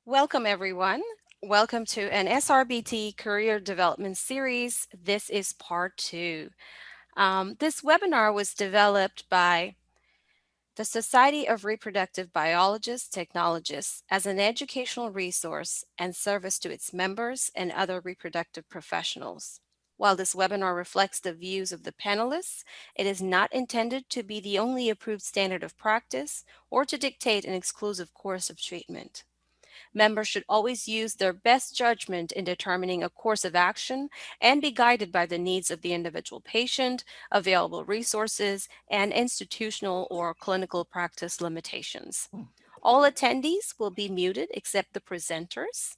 Welcome, everyone. Welcome to an SRBT Career Development Series. This is part two. This webinar was developed by the Society of Reproductive Biologists, Technologists as an educational resource and service to its members and other reproductive professionals. While this webinar reflects the views of the panelists, it is not intended to be the only approved standard of practice or to dictate an exclusive course of treatment. Members should always use their best judgment in determining a course of action and be guided by the needs of the individual patient, available resources, and institutional or clinical practice limitations. All attendees will be muted except the presenters.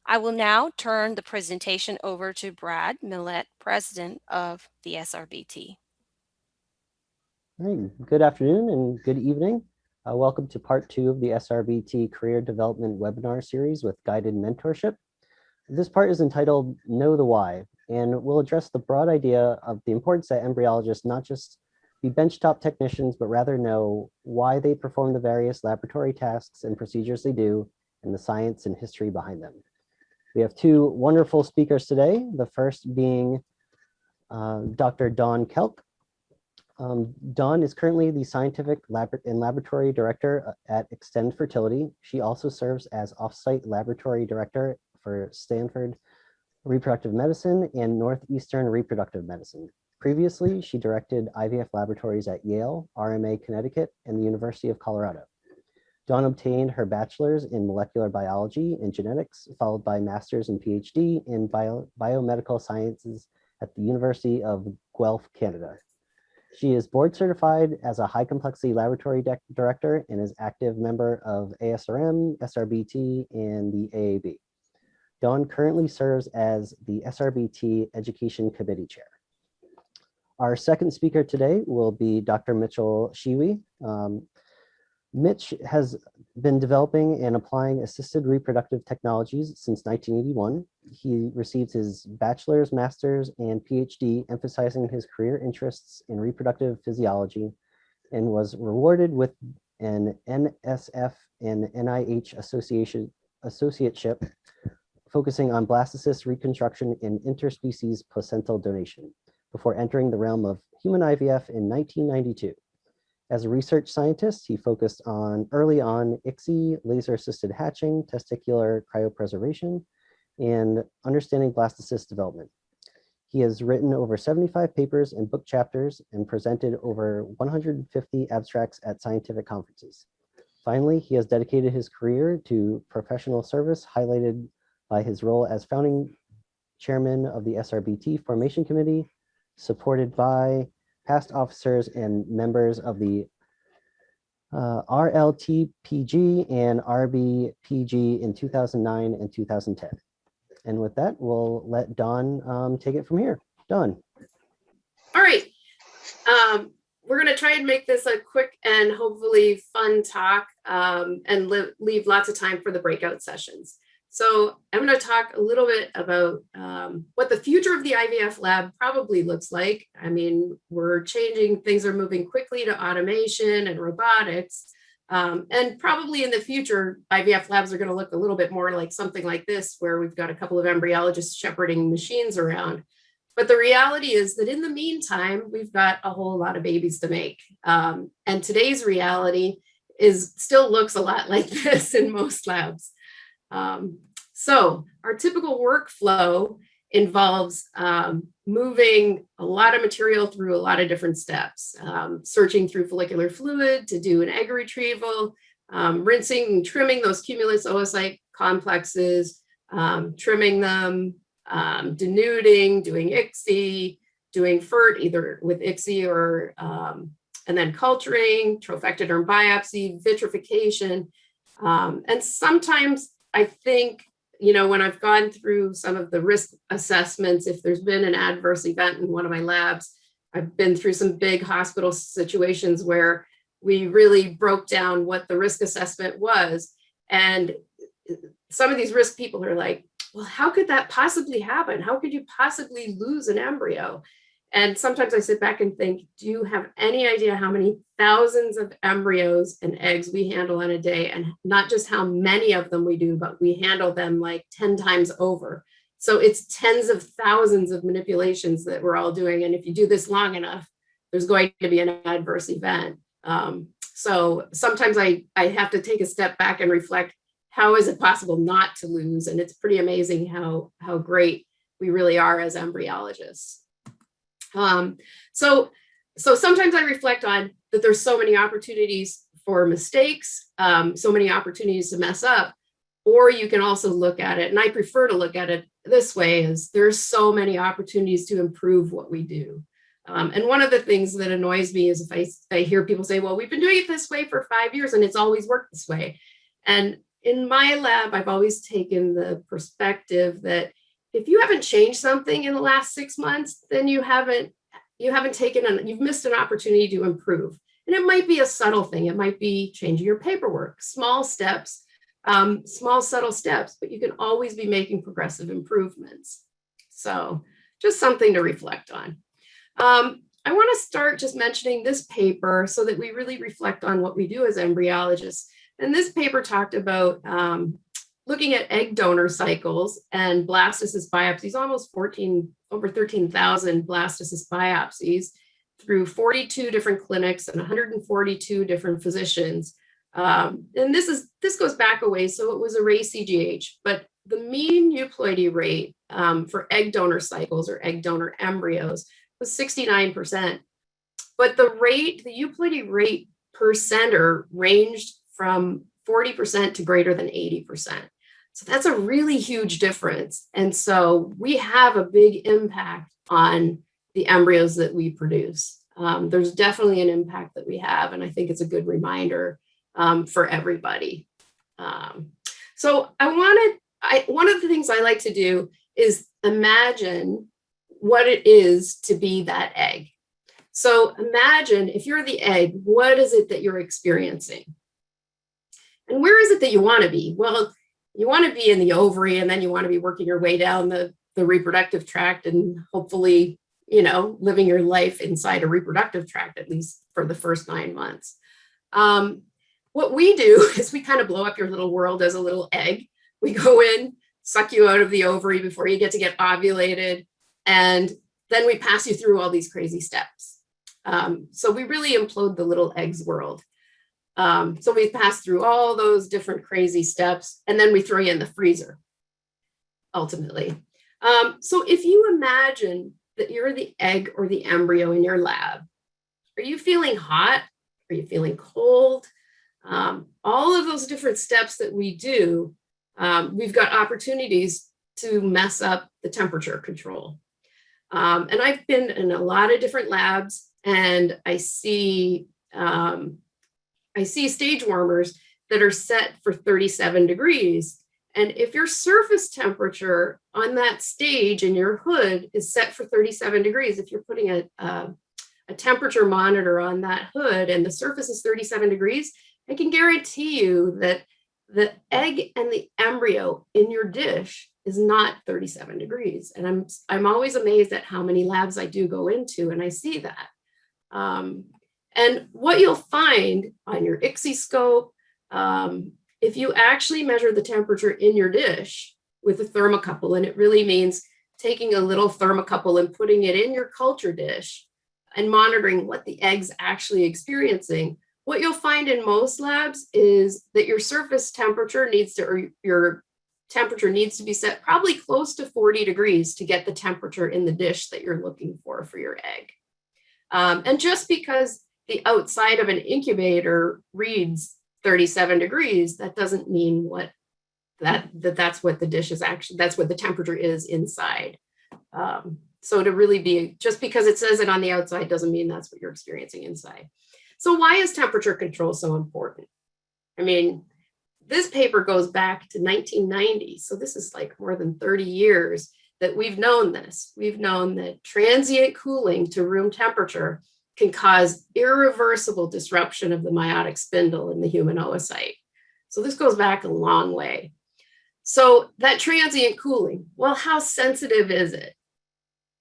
I will now turn the presentation over to Brad Millett, President of the SRBT. Hey, good afternoon and good evening. Welcome to part two of the SRBT Career Development Webinar Series with guided mentorship. This part is entitled Know the Why, and will address the broad idea of the importance that embryologists not just be benchtop technicians, but rather know why they perform the various laboratory tasks and procedures they do, and the science and history behind them. We have two wonderful speakers today, the first being Dr. Dawn Kelk. Dawn is currently the Scientific and Laboratory Director at Extend Fertility. She also serves as Offsite Laboratory Director for Stanford Reproductive Medicine and Northeastern Reproductive Medicine. Previously, she directed IVF laboratories at Yale, RMA Connecticut, and the University of Colorado. Dawn obtained her bachelor's in molecular biology and genetics, followed by master's and Ph.D. in biomedical sciences at the University of Guelph, Canada. She is board certified as a high complexity laboratory director and is active member of ASRM, SRBT, and the AAB. Dawn currently serves as the SRBT Education Committee Chair. Our second speaker today will be Dr. Mitchel Schiewe. Mitch has been developing and applying assisted reproductive technologies since 1981. He received his bachelor's, master's, and PhD, emphasizing his career interests in reproductive physiology, and was rewarded with an NSF and NIH associateship focusing on blastocyst reconstruction and interspecies placental donation before entering the realm of human IVF in 1992. As a research scientist, he focused on early on ICSI, laser-assisted hatching, testicular cryopreservation, and understanding blastocyst development. He has written over 75 papers and book chapters and presented over 150 abstracts at scientific conferences. Finally, he has dedicated his career to professional service, highlighted by his role as founding chairman of the SRBT Formation Committee, supported by past officers and members of the RLTPG and RBPG in 2009 and 2010. And with that, we'll let Dawn take it from here. Dawn. All right. We're going to try and make this a quick and hopefully fun talk and leave lots of time for the breakout sessions. So I'm going to talk a little bit about what the future of the IVF lab probably looks like. I mean, we're changing, things are moving quickly to automation and robotics. And probably in the future, IVF labs are going to look a little bit more like something like this, where we've got a couple of embryologists shepherding machines around. But the reality is that in the meantime, we've got a whole lot of babies to make. And today's reality still looks a lot like this in most labs. So our typical workflow involves moving a lot of material through a lot of different steps, searching through follicular fluid to do an egg retrieval, rinsing and trimming those cumulus oocyte complexes, trimming them, denuding, doing ICSI, doing FERT either with ICSI or and then culturing, trophectoderm biopsy, vitrification, and sometimes I think, you know, when I've gone through some of the risk assessments, if there's been an adverse event in one of my labs, I've been through some big hospital situations where we really broke down what the risk assessment was. And some of these risk people are like, well, how could that possibly happen? How could you possibly lose an embryo? And sometimes I sit back and think, do you have any idea how many thousands of embryos and eggs we handle in a day? And not just how many of them we do, but we handle them like 10 times over. So it's tens of thousands of manipulations that we're all doing. And if you do this long enough, there's going to be an adverse event. So sometimes I have to take a step back and reflect, how is it possible not to lose? And it's pretty amazing how great we really are as embryologists. So sometimes I reflect on that there's so many opportunities for mistakes, so many opportunities to mess up, or you can also look at it, and I prefer to look at it this way, is there's so many opportunities to improve what we do. And one of the things that annoys me is if I hear people say, well, we've been doing it this way for 5 years and it's always worked this way. And in my lab, I've always taken the perspective that if you haven't changed something in the last 6 months, then you've missed an opportunity to improve. And it might be a subtle thing. It might be changing your paperwork, small steps, small subtle steps, but you can always be making progressive improvements. So just something to reflect on. I want to start just mentioning this paper so that we really reflect on what we do as embryologists. And this paper talked about looking at egg donor cycles and blastocyst biopsies, over 13,000 blastocyst biopsies through 42 different clinics and 142 different physicians. And this goes back a ways, so it was array CGH, but the mean euploidy rate for egg donor cycles or egg donor embryos was 69%. But the euploidy rate per center ranged from 40% to greater than 80%. So that's a really huge difference. And so we have a big impact on the embryos that we produce. There's definitely an impact that we have, and I think it's a good reminder for everybody. So one of the things I like to do is imagine what it is to be that egg. So imagine if you're the egg, what is it that you're experiencing? And where is it that you want to be? Well, you want to be in the ovary, and then you want to be working your way down the reproductive tract and hopefully, living your life inside a reproductive tract, at least for the first 9 months. What we do is we kind of blow up your little world as a little egg. We go in, suck you out of the ovary before you get ovulated, and then we pass you through all these crazy steps. So we really implode the little egg's world. So we pass through all those different crazy steps, and then we throw you in the freezer, ultimately. So if you imagine that you're the egg or the embryo in your lab, are you feeling hot? Are you feeling cold? All of those different steps that we do, we've got opportunities to mess up the temperature control. And I've been in a lot of different labs, and I see stage warmers that are set for 37 degrees. And if your surface temperature on that stage in your hood is set for 37 degrees, if you're putting a temperature monitor on that hood and the surface is 37 degrees, I can guarantee you that the egg and the embryo in your dish is not 37 degrees. And I'm always amazed at how many labs I do go into, and I see that. And what you'll find on your ICSI scope, if you actually measure the temperature in your dish with a thermocouple, and it really means taking a little thermocouple and putting it in your culture dish and monitoring what the egg's actually experiencing, what you'll find in most labs is that your surface temperature your temperature needs to be set probably close to 40 degrees to get the temperature in the dish that you're looking for your egg. And just because the outside of an incubator reads 37 degrees, that doesn't mean that's what the dish is actually, that's what the temperature is inside. So to really be, just because it says it on the outside doesn't mean that's what you're experiencing inside. So why is temperature control so important? I mean, this paper goes back to 1990. So this is like more than 30 years that we've known this. We've known that transient cooling to room temperature can cause irreversible disruption of the meiotic spindle in the human oocyte. So this goes back a long way. So that transient cooling, well, how sensitive is it?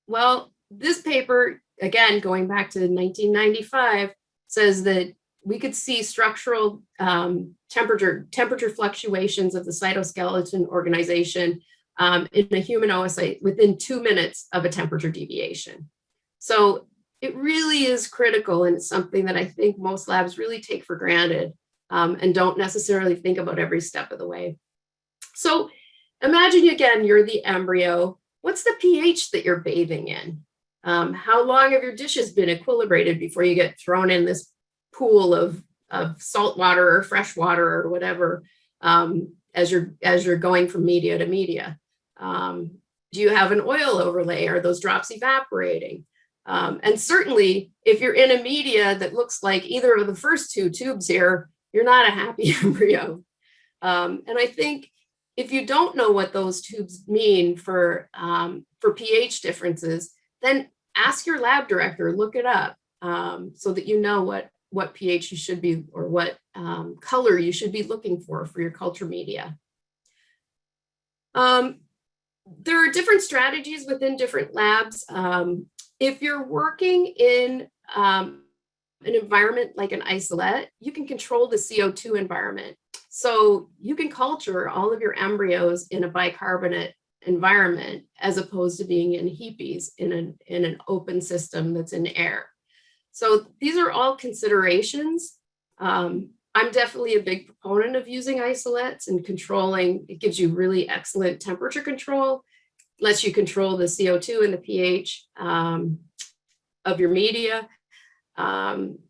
Well, this paper, again, going back to 1995, says that we could see structural temperature fluctuations of the cytoskeleton organization in a human oocyte within 2 minutes of a temperature deviation. So it really is critical, and it's something that I think most labs really take for granted and don't necessarily think about every step of the way. So imagine, again, you're the embryo. What's the pH that you're bathing in? How long have your dishes been equilibrated before you get thrown in this pool of salt water or fresh water or whatever as you're going from media to media? Do you have an oil overlay? Are those drops evaporating? And certainly, if you're in a media that looks like either of the first two tubes here, you're not a happy embryo. And I think if you don't know what those tubes mean for pH differences, then ask your lab director, look it up so that you know what pH you should be, or what color you should be looking for your culture media. There are different strategies within different labs. If you're working in an environment like an isolette, you can control the CO2 environment. So you can culture all of your embryos in a bicarbonate environment as opposed to being in heapies in an open system that's in air. So these are all considerations. I'm definitely a big proponent of using isolettes and controlling. It gives you really excellent temperature control, lets you control the CO2 and the pH of your media,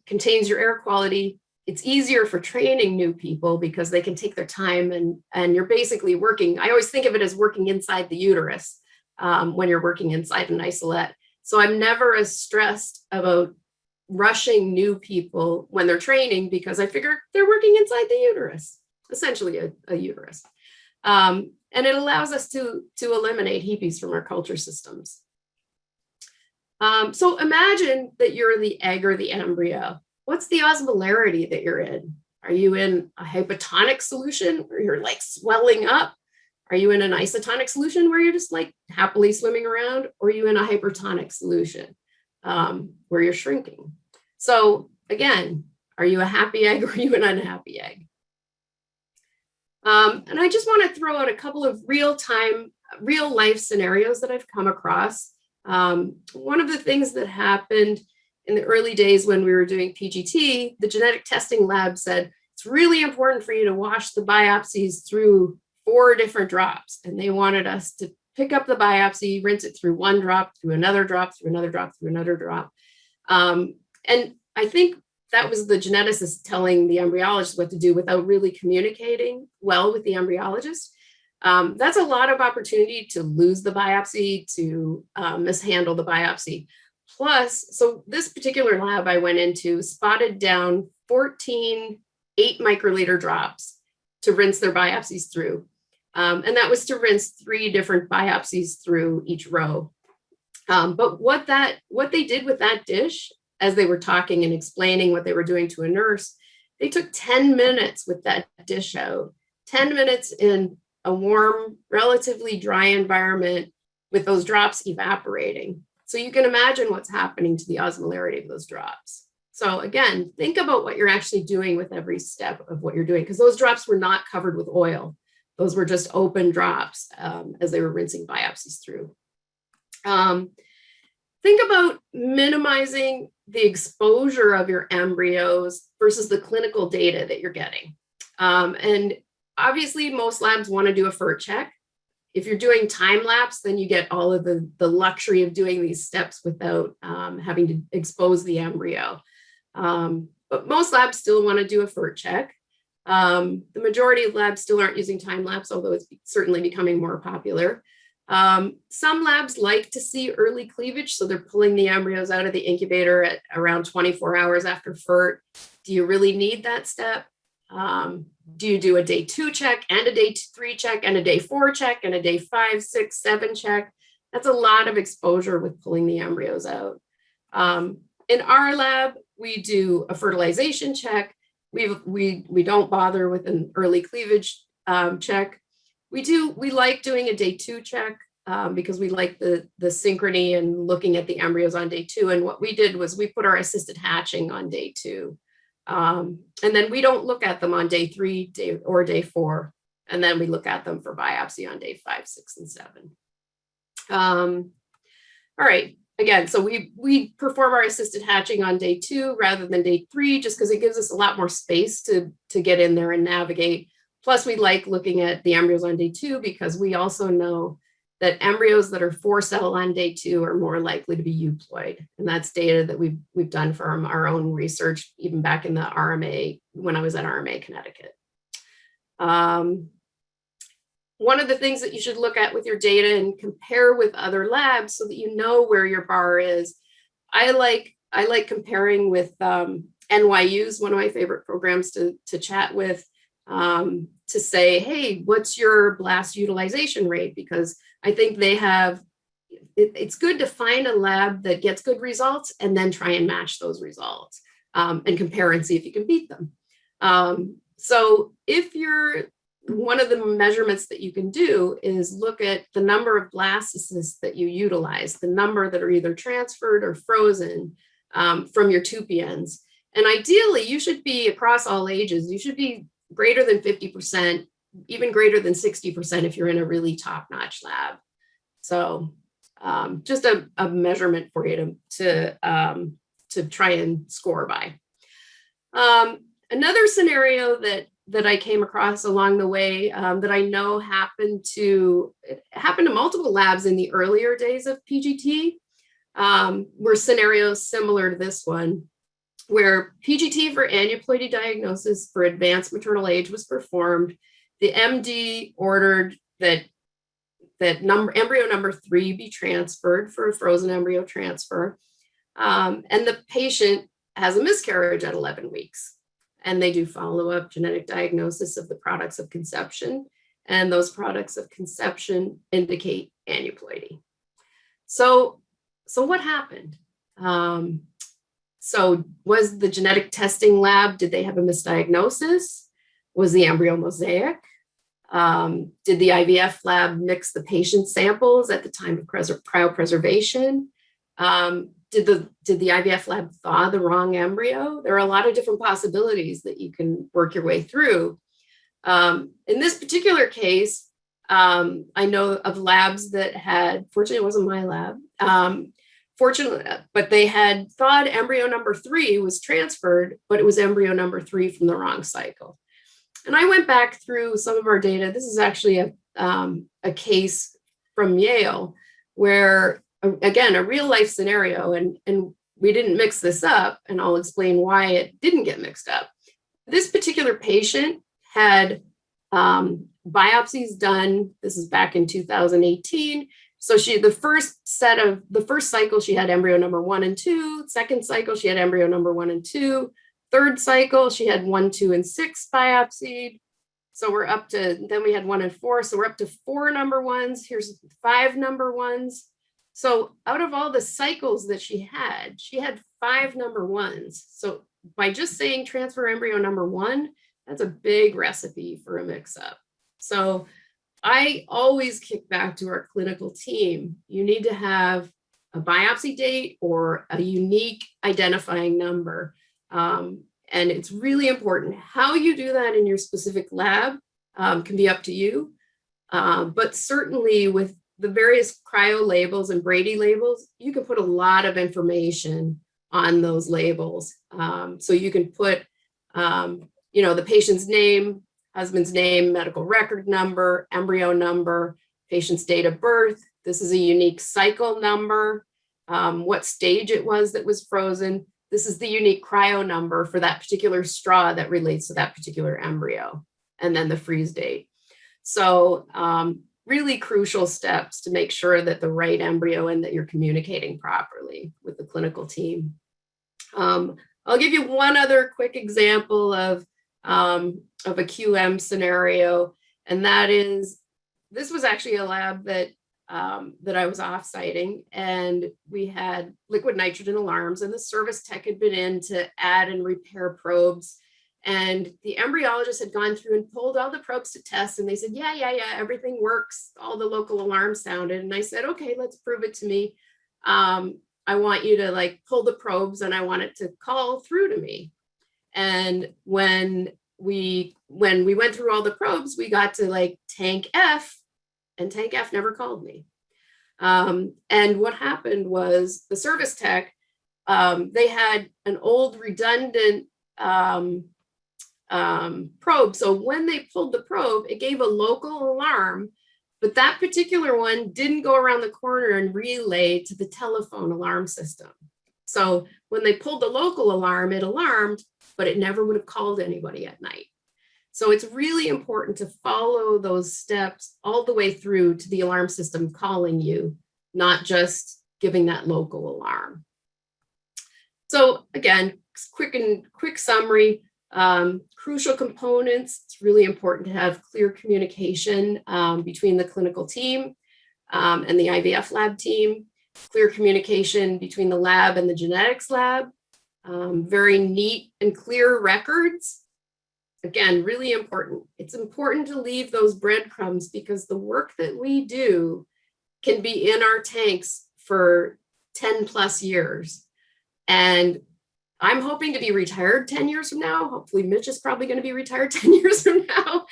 contains your air quality. It's easier for training new people because they can take their time, and you're basically working. I always think of it as working inside the uterus when you're working inside an isolette. So I'm never as stressed about rushing new people when they're training, because I figure they're working inside the uterus, essentially a uterus. And it allows us to eliminate heapies from our culture systems. So imagine that you're the egg or the embryo. What's the osmolarity that you're in? Are you in a hypotonic solution where you're like swelling up? Are you in an isotonic solution where you're just like happily swimming around? Or are you in a hypertonic solution where you're shrinking? So again, are you a happy egg or are you an unhappy egg? And I just want to throw out a couple of real life scenarios that I've come across. One of the things that happened in the early days when we were doing PGT, the genetic testing lab said, it's really important for you to wash the biopsies through 4 different drops. And they wanted us to pick up the biopsy, rinse it through 1 drop, through another drop, through another drop, through another drop. And I think that was the geneticist telling the embryologist what to do without really communicating well with the embryologist. That's a lot of opportunity to lose the biopsy, to mishandle the biopsy. Plus, so this particular lab I went into spotted down 14 8 microliter drops to rinse their biopsies through. And that was to rinse 3 different biopsies through each row. But what they did with that dish, as they were talking and explaining what they were doing to a nurse, they took 10 minutes with that dish out, 10 minutes in a warm, relatively dry environment with those drops evaporating. So you can imagine what's happening to the osmolarity of those drops. So again, think about what you're actually doing with every step of what you're doing, because those drops were not covered with oil. Those were just open drops as they were rinsing biopsies through. Think about minimizing the exposure of your embryos versus the clinical data that you're getting. And obviously, most labs want to do a FERT check. If you're doing time lapse, then you get all of the luxury of doing these steps without having to expose the embryo. But most labs still want to do a FERT check. The majority of labs still aren't using time lapse, although it's certainly becoming more popular. Some labs like to see early cleavage, so they're pulling the embryos out of the incubator at around 24 hours after FERT. Do you really need that step? Do you do a day 2 check and a day 3 check and a day 4 check and a day 5, 6, 7 check? That's a lot of exposure with pulling the embryos out. In our lab, we do a fertilization check. We don't bother with an early cleavage check. We like doing a day 2 check because we like the synchrony and looking at the embryos on day 2. And what we did was we put our assisted hatching on day 2. And then we don't look at them on day 3 or day 4. And then we look at them for biopsy on day 5, 6, and 7. All right. Again, so we perform our assisted hatching on day 2 rather than day 3, just because it gives us a lot more space to get in there and navigate. Plus, we like looking at the embryos on day 2 because we also know that embryos that are 4-cell on day 2 are more likely to be euploid. And that's data that we've done from our own research, even back in the RMA, when I was at RMA Connecticut. One of the things that you should look at with your data and compare with other labs so that you know where your bar is. I like comparing with NYU's, one of my favorite programs to chat with, to say, hey, what's your blast utilization rate? Because I think they have, it's good to find a lab that gets good results and then try and match those results and compare and see if you can beat them. So if you're, one of the measurements that you can do is look at the number of blastocysts that you utilize, the number that are either transferred or frozen from your tupiens. And ideally, you should be across all ages, you should be greater than 50%, even greater than 60% if you're in a really top-notch lab. So just a measurement for you to try and score by. Another scenario that I came across along the way that I know happened to multiple labs in the earlier days of PGT were scenarios similar to this one, where PGT for aneuploidy diagnosis for advanced maternal age was performed. The MD ordered that embryo number 3 be transferred for a frozen embryo transfer, and the patient has a miscarriage at 11 weeks. And they do follow-up genetic diagnosis of the products of conception. And those products of conception indicate aneuploidy. So what happened? So was the genetic testing lab, did they have a misdiagnosis? Was the embryo mosaic? Did the IVF lab mix the patient samples at the time of cryopreservation? Did the IVF lab thaw the wrong embryo? There are a lot of different possibilities that you can work your way through. In this particular case, I know of labs that had, fortunately it wasn't my lab, but they had thought embryo number 3 was transferred, but it was embryo number 3 from the wrong cycle. And I went back through some of our data. This is actually a case from Yale where, again, a real life scenario, and we didn't mix this up, and I'll explain why it didn't get mixed up. This particular patient had biopsies done. This is back in 2018. So the first cycle, she had embryo number 1 and 2. Second cycle, she had embryo number 1 and 2. Third cycle, she had 1, 2, and 6 biopsied. So we're up to, then we had 1 and 4. So we're up to 4 number 1s. Here's 5 number 1s. So out of all the cycles that she had 5 number 1s. So by just saying transfer embryo number 1, that's a big recipe for a mix-up. So I always kick back to our clinical team. You need to have a biopsy date or a unique identifying number. And it's really important. How you do that in your specific lab can be up to you. But certainly with the various cryo labels and Brady labels, you can put a lot of information on those labels. So you can put, the patient's name, husband's name, medical record number, embryo number, patient's date of birth. This is a unique cycle number, what stage it was that was frozen. This is the unique cryo number for that particular straw that relates to that particular embryo, and then the freeze date. So really crucial steps to make sure that the right embryo and that you're communicating properly with the clinical team. I'll give you one other quick example of a QM scenario, and that is, this was actually a lab that I was off-siting, and we had liquid nitrogen alarms, and the service tech had been in to add and repair probes. And the embryologist had gone through and pulled all the probes to test. And they said, yeah, everything works. All the local alarms sounded. And I said, okay, let's prove it to me. I want you to like pull the probes and I want it to call through to me. And when we went through all the probes, we got to like tank F, and tank F never called me. And what happened was the service tech, they had an old redundant probe. So when they pulled the probe, it gave a local alarm, but that particular one didn't go around the corner and relay to the telephone alarm system. So when they pulled the local alarm, it alarmed, but it never would have called anybody at night. So it's really important to follow those steps all the way through to the alarm system calling you, not just giving that local alarm. So again, quick summary, crucial components. It's really important to have clear communication between the clinical team and the IVF lab team, clear communication between the lab and the genetics lab, very neat and clear records. Again, really important. It's important to leave those breadcrumbs because the work that we do can be in our tanks for 10 plus years. And I'm hoping to be retired 10 years from now. Hopefully Mitch is probably going to be retired 10 years from now.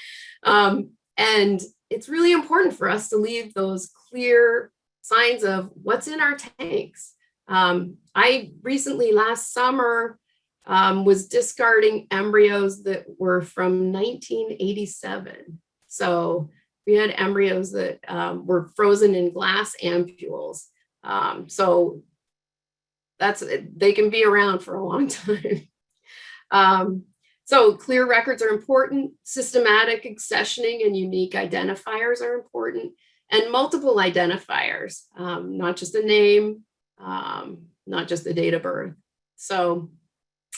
And it's really important for us to leave those clear signs of what's in our tanks. I recently, last summer, was discarding embryos that were from 1987. So we had embryos that were frozen in glass ampules. So they can be around for a long time. So clear records are important. Systematic accessioning and unique identifiers are important, and multiple identifiers, not just a name, not just the date of birth. So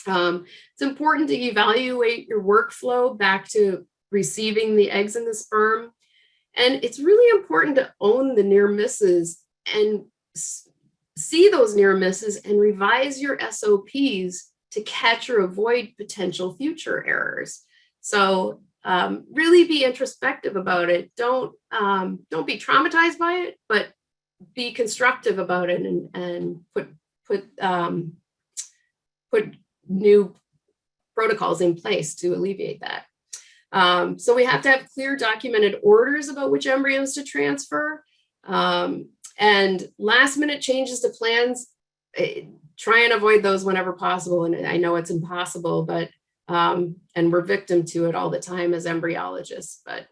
it's important to evaluate your workflow back to receiving the eggs and the sperm. And it's really important to own the near misses and see those near misses and revise your SOPs to catch or avoid potential future errors. So really be introspective about it. Don't be traumatized by it, but be constructive about it and put new protocols in place to alleviate that. So we have to have clear documented orders about which embryos to transfer. And last minute changes to plans, try and avoid those whenever possible. And I know it's impossible, but, and we're victim to it all the time as embryologists, but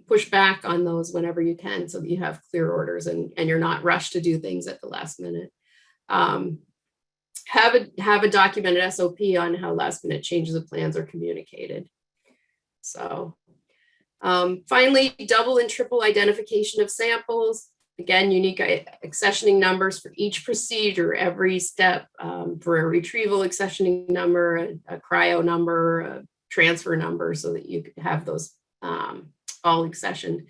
push back on those whenever you can so that you have clear orders and you're not rushed to do things at the last minute. Have a documented SOP on how last minute changes of plans are communicated. So finally, double and triple identification of samples. Again, unique accessioning numbers for each procedure, every step, for a retrieval accessioning number, a cryo number, a transfer number, so that you have those all accessioned.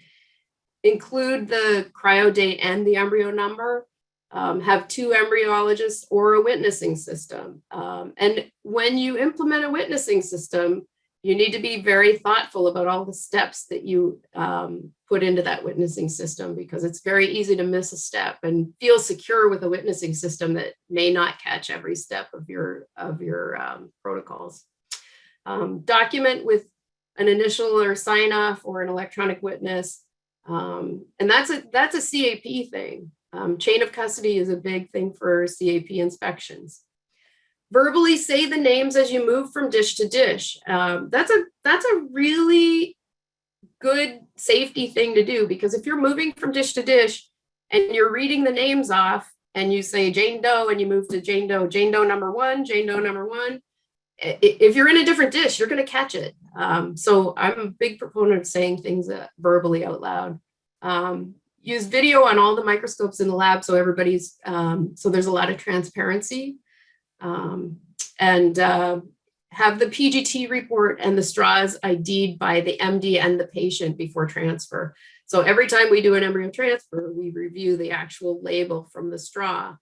Include the cryo date and the embryo number. Have 2 embryologists or a witnessing system. And when you implement a witnessing system, you need to be very thoughtful about all the steps that you put into that witnessing system, because it's very easy to miss a step, and feel secure with a witnessing system that may not catch every step of your protocols. Document with an initial or sign off or an electronic witness. And that's a CAP thing. Chain of custody is a big thing for CAP inspections. Verbally say the names as you move from dish to dish. That's a really good safety thing to do, because if you're moving from dish to dish and you're reading the names off and you say Jane Doe and you move to Jane Doe number 1, Jane Doe number 1, if you're in a different dish, you're going to catch it. So I'm a big proponent of saying things verbally out loud. Use video on all the microscopes in the lab, so everybody's, so there's a lot of transparency. And have the PGT report and the straws ID'd by the MD and the patient before transfer. So every time we do an embryo transfer, we review the actual label from the straw.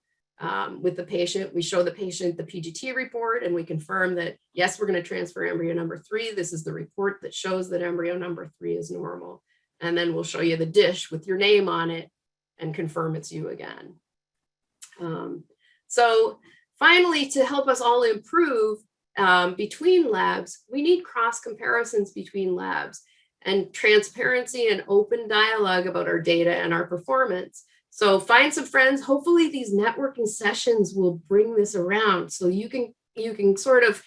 with the patient. We show the patient the PGT report and we confirm that, yes, we're going to transfer embryo number 3. This is the report that shows that embryo number 3 is normal. And then we'll show you the dish with your name on it and confirm it's you again. So finally, to help us all improve between labs, we need cross comparisons between labs and transparency and open dialogue about our data and our performance. So find some friends. Hopefully these networking sessions will bring this around so you can sort of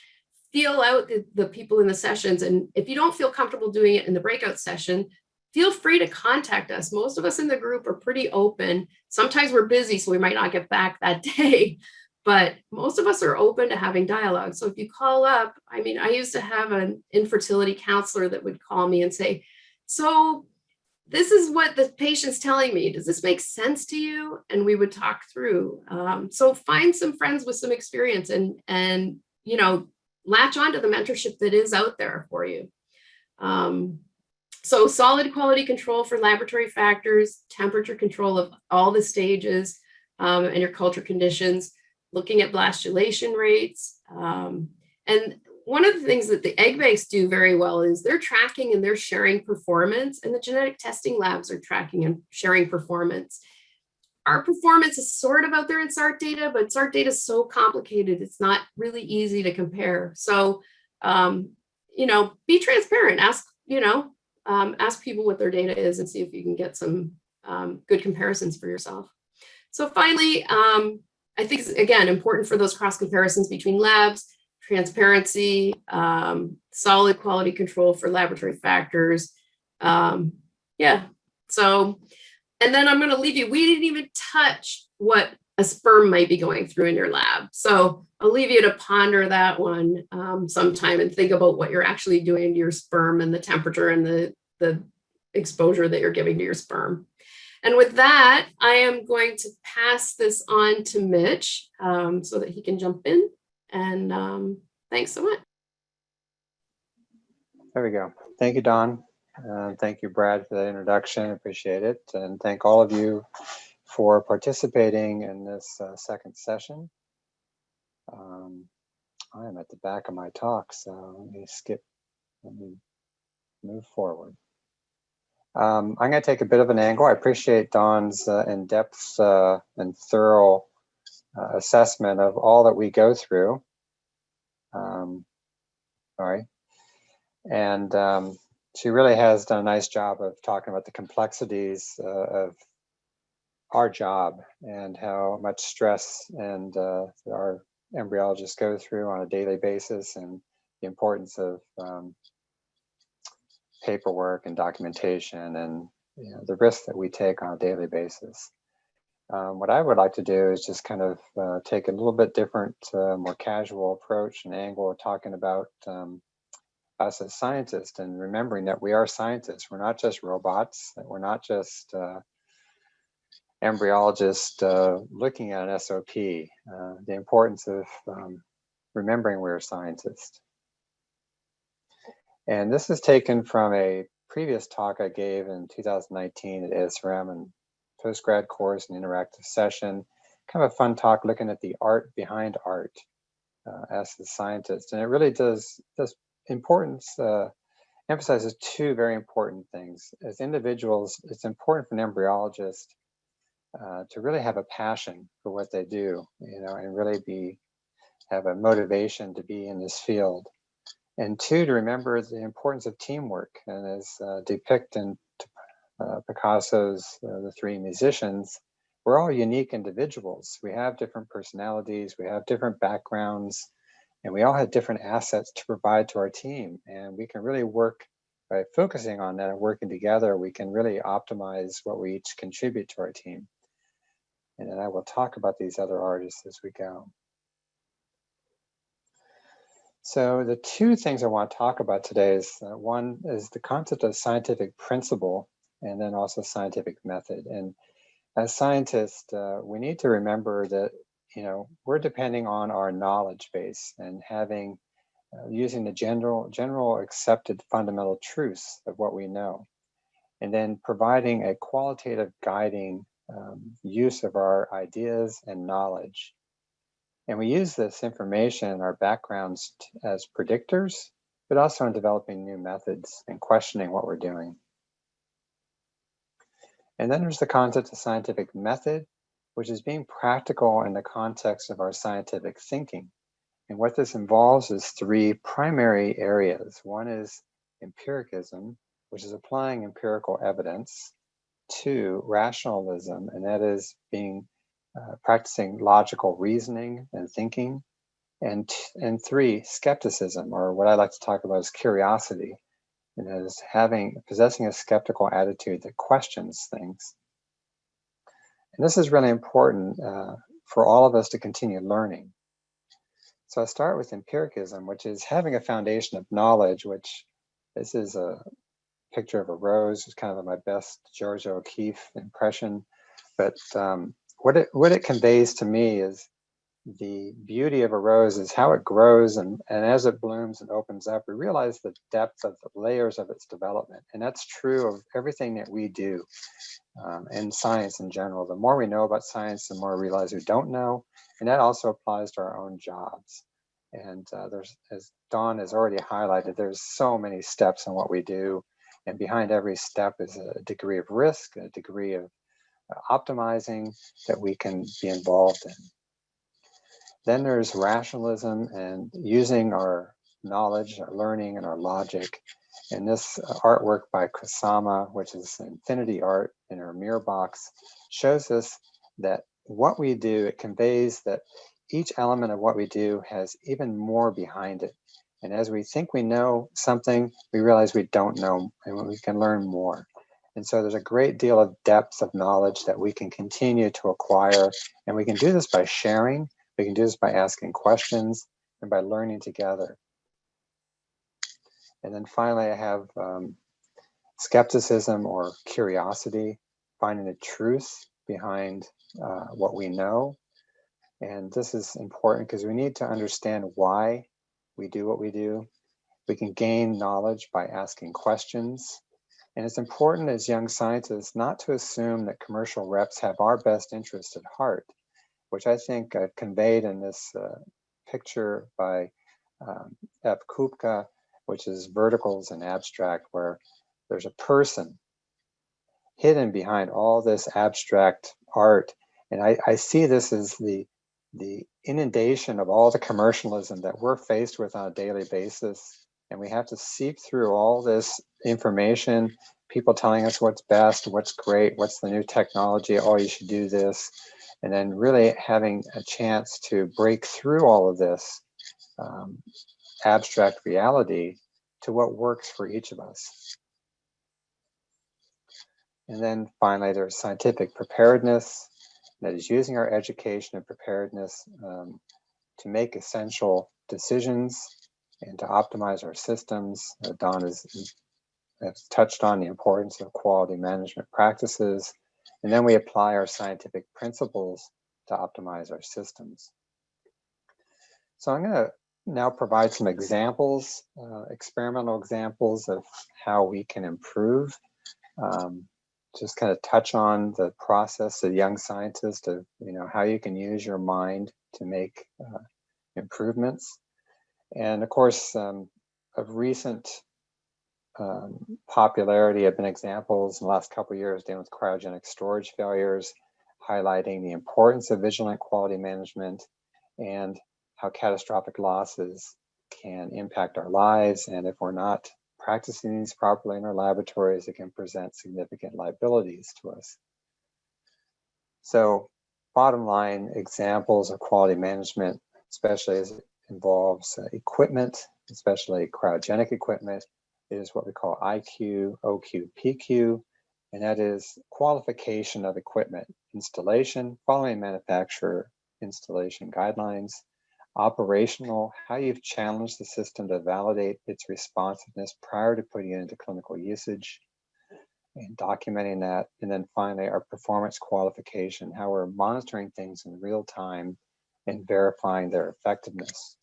feel out the people in the sessions. And if you don't feel comfortable doing it in the breakout session, feel free to contact us. Most of us in the group are pretty open. Sometimes we're busy, so we might not get back that day, but most of us are open to having dialogue. So if you call up, I mean, I used to have an infertility counselor that would call me and say, so this is what the patient's telling me. Does this make sense to you? And we would talk through. So find some friends with some experience and you know, latch onto the mentorship that is out there for you. So solid quality control for laboratory factors, temperature control of all the stages and your culture conditions, looking at blastulation rates. And one of the things that the egg banks do very well is they're tracking and they're sharing performance, and the genetic testing labs are tracking and sharing performance. Our performance is sort of out there in SART data, but SART data is so complicated, it's not really easy to compare. So, you know, be transparent, ask people what their data is and see if you can get some good comparisons for yourself. So finally, I think it's, again, important for those cross comparisons between labs, transparency, solid quality control for laboratory factors. Yeah, so, and then I'm going to leave you. We didn't even touch what a sperm might be going through in your lab. So I'll leave you to ponder that one sometime and think about what you're actually doing to your sperm and the temperature and the exposure that you're giving to your sperm. And with that, I am going to pass this on to Mitch so that he can jump in. And thanks so much. There we go. Thank you, Dawn. Thank you, Brad, for that introduction. Appreciate it. And thank all of you for participating in this second session. I am at the back of my talk, so let me move forward. I'm going to take a bit of an angle. I appreciate Dawn's in-depth and thorough assessment of all that we go through. And she really has done a nice job of talking about the complexities of our job and how much stress and our embryologists go through on a daily basis, and the importance of paperwork and documentation, and the risks that we take on a daily basis. What I would like to do is just kind of take a little bit different, more casual approach and angle of talking about us as scientists, and remembering that we are scientists. We're not just robots, that we're not just embryologists looking at an SOP. The importance of remembering we're scientists. And this is taken from a previous talk I gave in 2019 at ASRM and postgrad course and interactive session. Kind of a fun talk looking at the art behind art as a scientist. And it really does importance, emphasizes two very important things. As individuals, it's important for an embryologist to really have a passion for what they do, and really have a motivation to be in this field. And two, to remember the importance of teamwork. And as depicted in Picasso's The Three Musicians, we're all unique individuals. We have different personalities, we have different backgrounds, and we all have different assets to provide to our team. And we can really work by focusing on that and working together. We can really optimize what we each contribute to our team. And then I will talk about these other artists as we go. So the two things I want to talk about today is one is the concept of scientific principle, and then also scientific method. And as scientists, we need to remember that we're depending on our knowledge base and having using the general accepted fundamental truths of what we know, and then providing a qualitative guiding use of our ideas and knowledge. And we use this information in our backgrounds as predictors, but also in developing new methods and questioning what we're doing. And then there's the concept of scientific method, which is being practical in the context of our scientific thinking. And what this involves is three primary areas. One is empiricism, which is applying empirical evidence. Two, rationalism, and that is practicing logical reasoning and thinking. And three, skepticism, or what I like to talk about as curiosity, and is possessing a skeptical attitude that questions things. And this is really important for all of us to continue learning. So I start with empiricism, which is having a foundation of knowledge, which this is a picture of a rose. It's kind of my best Georgia O'Keeffe impression. But what it conveys to me is the beauty of a rose is how it grows, and as it blooms and opens up, we realize the depth of the layers of its development. And that's true of everything that we do and science in general. The more we know about science, the more we realize we don't know. And that also applies to our own jobs. And there's, as Dawn has already highlighted, there's so many steps in what we do. And behind every step is a degree of risk, a degree of optimizing that we can be involved in. Then there's rationalism and using our knowledge, our learning, and our logic. And this artwork by Kusama, which is infinity art in her mirror box, shows us that what we do, it conveys that each element of what we do has even more behind it. And as we think we know something, we realize we don't know, and we can learn more. And so there's a great deal of depth of knowledge that we can continue to acquire. And we can do this by sharing. We can do this by asking questions and by learning together. And then finally, I have skepticism or curiosity, finding the truth behind what we know. And this is important because we need to understand why we do what we do. We can gain knowledge by asking questions. And it's important as young scientists not to assume that commercial reps have our best interest at heart, which I think I've conveyed in this picture by F. Kupka, which is verticals and abstract, where there's a person hidden behind all this abstract art. And I see this as the inundation of all the commercialism that we're faced with on a daily basis. And we have to seep through all this information, people telling us what's best, what's great, what's the new technology, oh, you should do this. And then really having a chance to break through all of this abstract reality to what works for each of us. And then finally, there's scientific preparedness, that is using our education and preparedness to make essential decisions and to optimize our systems. Don has touched on the importance of quality management practices. And then we apply our scientific principles to optimize our systems. So I'm going to now provide some examples, experimental examples of how we can improve. Just kind of touch on the process of young scientists of, how you can use your mind to make improvements. And of course, of recent popularity have been examples in the last couple of years dealing with cryogenic storage failures, highlighting the importance of vigilant quality management and how catastrophic losses can impact our lives. And if we're not practicing these properly in our laboratories, it can present significant liabilities to us. So bottom line, examples of quality management, especially as it involves equipment, especially cryogenic equipment, is what we call IQ, OQ, PQ, and that is qualification of equipment, installation, following manufacturer installation guidelines, operational, how you've challenged the system to validate its responsiveness prior to putting it into clinical usage and documenting that. And then finally, our performance qualification, how we're monitoring things in real time and verifying their effectiveness.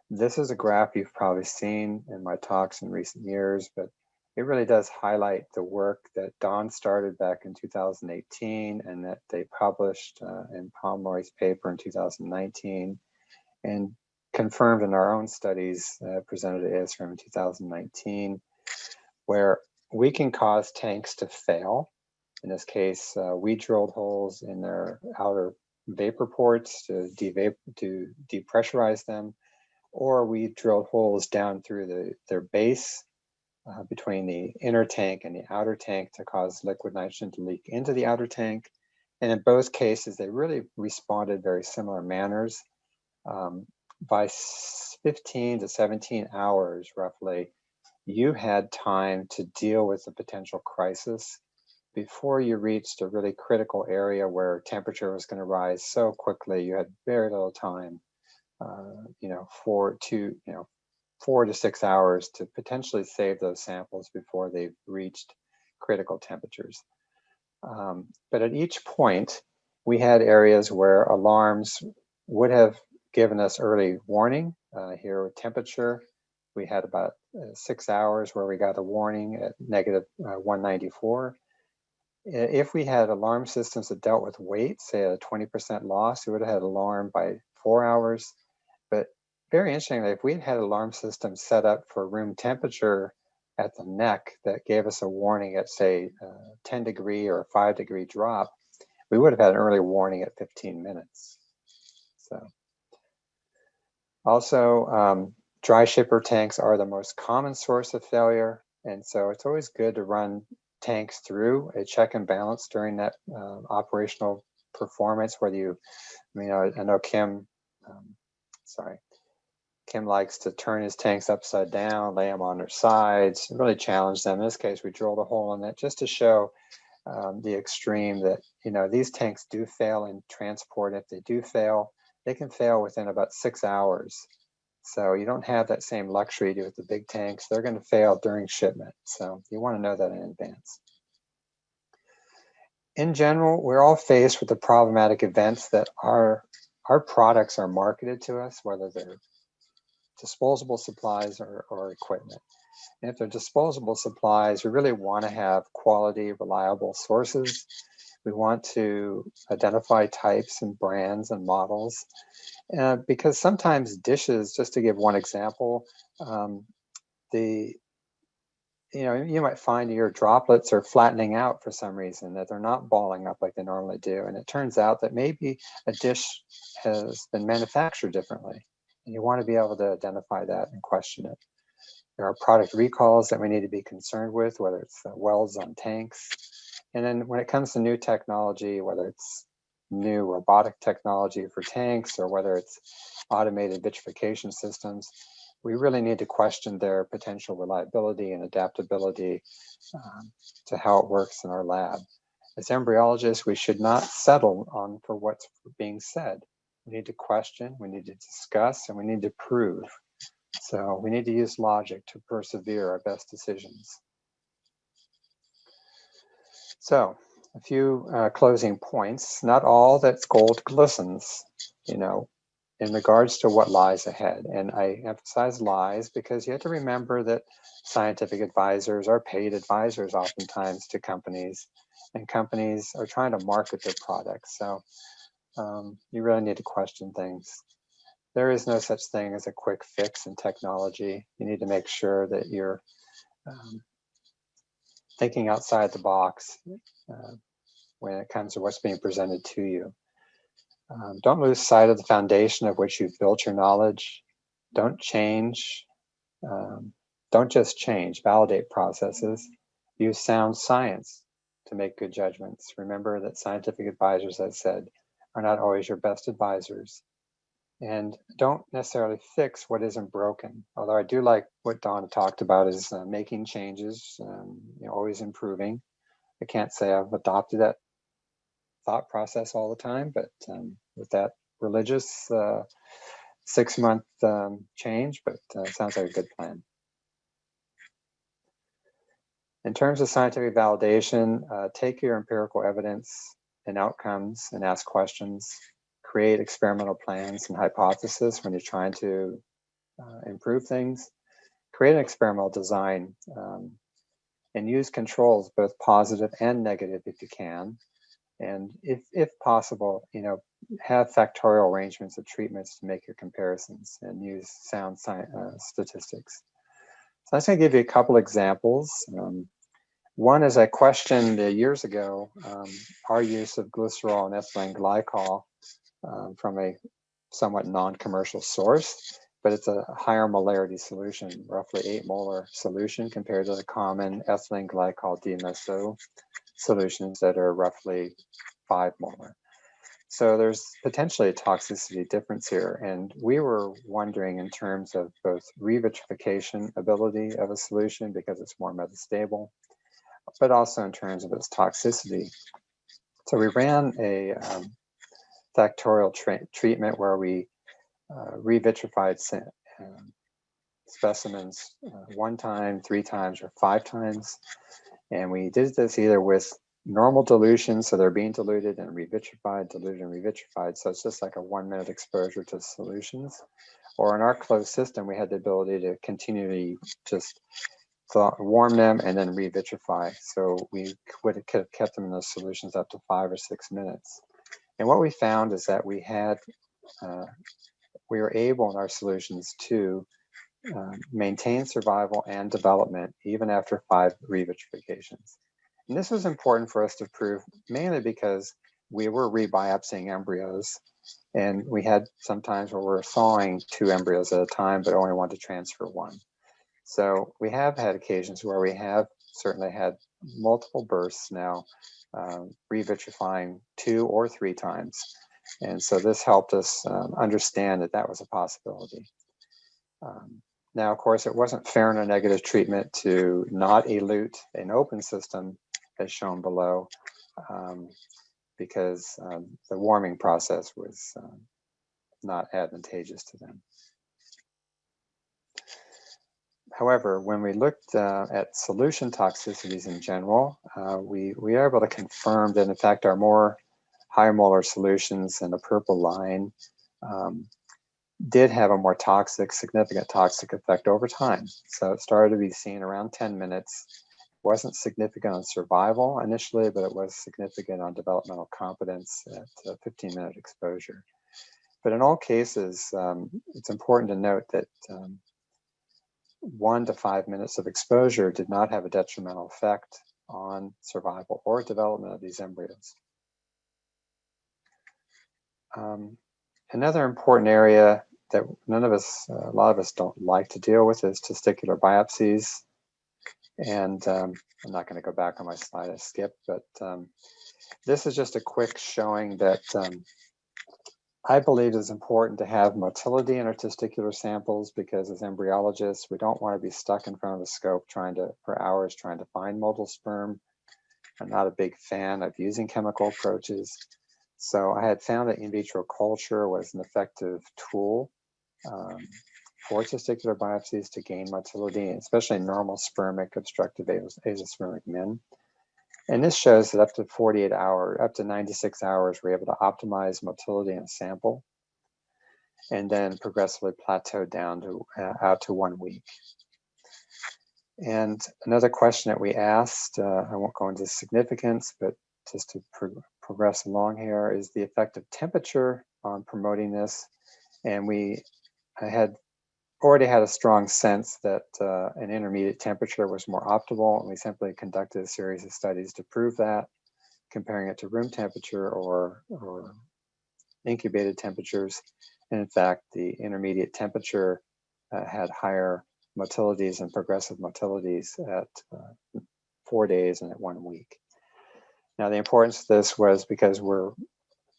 This is a graph you've probably seen in my talks in recent years, but it really does highlight the work that Don started back in 2018 and that they published in Pomeroy's paper in 2019 and confirmed in our own studies presented at ASRM in 2019, where we can cause tanks to fail. In this case, we drilled holes in their outer vapor ports to depressurize them, or we drilled holes down through their base between the inner tank and the outer tank to cause liquid nitrogen to leak into the outer tank. And in both cases, they really responded very similar manners. By 15 to 17 hours, roughly, you had time to deal with the potential crisis before you reached a really critical area where temperature was going to rise so quickly. You had very little time, 4 to 6 hours to potentially save those samples before they've reached critical temperatures. But at each point, we had areas where alarms would have given us early warning. Here with temperature, we had about 6 hours where we got a warning at negative 194. If we had alarm systems that dealt with weight, say a 20% loss, we would have had alarm by 4 hours. But very interestingly, if we had alarm systems set up for room temperature at the neck that gave us a warning at, say, 10 degree or 5 degree drop, we would have had an early warning at 15 minutes. So also, dry shipper tanks are the most common source of failure. And so it's always good to run tanks through a check and balance during that operational performance, whether you, I know Kim likes to turn his tanks upside down, lay them on their sides, really challenge them. In this case, we drilled a hole in it just to show the extreme that, these tanks do fail in transport. If they do fail, they can fail within about 6 hours. So you don't have that same luxury you do with the big tanks. They're going to fail during shipment. So you want to know that in advance. In general, we're all faced with the problematic events that our products are marketed to us, whether they're disposable supplies or equipment. And if they're disposable supplies, we really want to have quality, reliable sources. We want to identify types and brands and models. Because sometimes dishes, just to give one example, you might find your droplets are flattening out for some reason, that they're not balling up like they normally do. And it turns out that maybe a dish has been manufactured differently. And you want to be able to identify that and question it. There are product recalls that we need to be concerned with, whether it's welds on tanks. And then when it comes to new technology, whether it's new robotic technology for tanks or whether it's automated vitrification systems, we really need to question their potential reliability and adaptability to how it works in our lab. As embryologists, we should not settle for what's being said. We need to question, we need to discuss, and we need to prove. So we need to use logic to persevere our best decisions. So a few closing points. Not all that's gold glistens, in regards to what lies ahead. And I emphasize lies because you have to remember that scientific advisors are paid advisors oftentimes to companies, and companies are trying to market their products. So you really need to question things. There is no such thing as a quick fix in technology. You need to make sure that you're thinking outside the box when it comes to what's being presented to you. Don't lose sight of the foundation of which you've built your knowledge. Don't change. Don't just change. Validate processes. Use sound science to make good judgments. Remember that scientific advisors, as I said, are not always your best advisors. And don't necessarily fix what isn't broken. Although I do like what Dawn talked about is making changes, always improving. I can't say I've adopted that thought process all the time, but with that religious 6-month change, but sounds like a good plan. In terms of scientific validation, take your empirical evidence and outcomes and ask questions. Create experimental plans and hypotheses when you're trying to improve things. Create an experimental design and use controls, both positive and negative if you can. And if possible, have factorial arrangements of treatments to make your comparisons and use sound statistics. So I'm just going to give you a couple examples. One is I questioned years ago our use of glycerol and ethylene glycol from a somewhat non-commercial source, but it's a higher molarity solution, roughly 8 molar solution compared to the common ethylene glycol DMSO solutions that are roughly 5 molar. So there's potentially a toxicity difference here. And we were wondering in terms of both revitrification ability of a solution because it's more metastable, but also in terms of its toxicity. So we ran a factorial treatment where we revitrified specimens 1 time, 3 times, or 5 times. And we did this either with normal dilution, so they're being diluted and revitrified, diluted and revitrified. So it's just like a 1-minute exposure to solutions. Or in our closed system, we had the ability to continually just warm them and then revitrify. So we could have kept them in those solutions up to 5 or 6 minutes. And what we found is that we were able in our solutions to maintain survival and development even after 5 revitrifications. And this was important for us to prove, mainly because we were rebiopsying embryos, and we had some times where we're thawing 2 embryos at a time, but only wanted to transfer 1. So we have had occasions where we have certainly had multiple bursts now, revitrifying 2 or 3 times. And so this helped us understand that that was a possibility. Now, of course, it wasn't fair and a negative treatment to not elute an open system as shown below, because the warming process was not advantageous to them. However, when we looked at solution toxicities in general, we were able to confirm that, in fact, our more high molar solutions in the purple line did have a more significant toxic effect over time. So it started to be seen around 10 minutes. It wasn't significant on survival initially, but it was significant on developmental competence at 15-minute exposure. But in all cases, it's important to note that 1 to 5 minutes of exposure did not have a detrimental effect on survival or development of these embryos. Another important area that a lot of us don't like to deal with is testicular biopsies. And I'm not going to go back on my slide, I skipped, but this is just a quick showing that I believe it's important to have motility in our testicular samples, because as embryologists, we don't want to be stuck in front of a scope for hours trying to find motile sperm. I'm not a big fan of using chemical approaches. So I had found that in vitro culture was an effective tool for testicular biopsies to gain motility, especially normal spermic obstructive azoospermic men. And this shows that up to 96 hours, we're able to optimize motility in a sample, and then progressively plateau down to out to 1 week. And another question that we asked, I won't go into significance, but just to progress along here, is the effect of temperature on promoting this. And I had already had a strong sense that an intermediate temperature was more optimal, and we simply conducted a series of studies to prove that, comparing it to room temperature or incubated temperatures. And in fact, the intermediate temperature had higher motilities and progressive motilities at 4 days and at 1 week. Now, the importance of this was because we're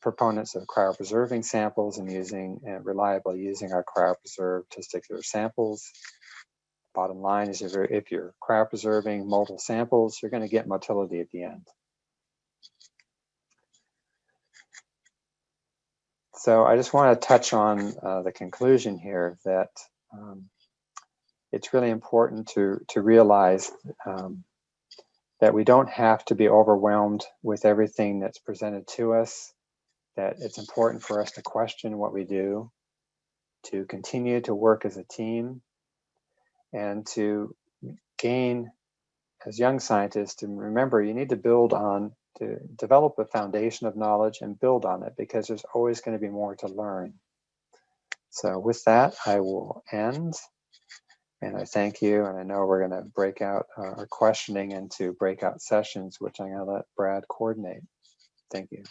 proponents of cryopreserving samples and reliably using our cryopreserved testicular samples. Bottom line is, if you're cryopreserving motile samples, you're going to get motility at the end. So I just want to touch on the conclusion here that it's really important to realize that we don't have to be overwhelmed with everything that's presented to us, that it's important for us to question what we do, to continue to work as a team, and to gain as young scientists, to remember you need to to develop a foundation of knowledge and build on it, because there's always going to be more to learn. So with that, I will end. And I thank you. And I know we're going to break out our questioning into breakout sessions, which I'm going to let Brad coordinate. Thank you.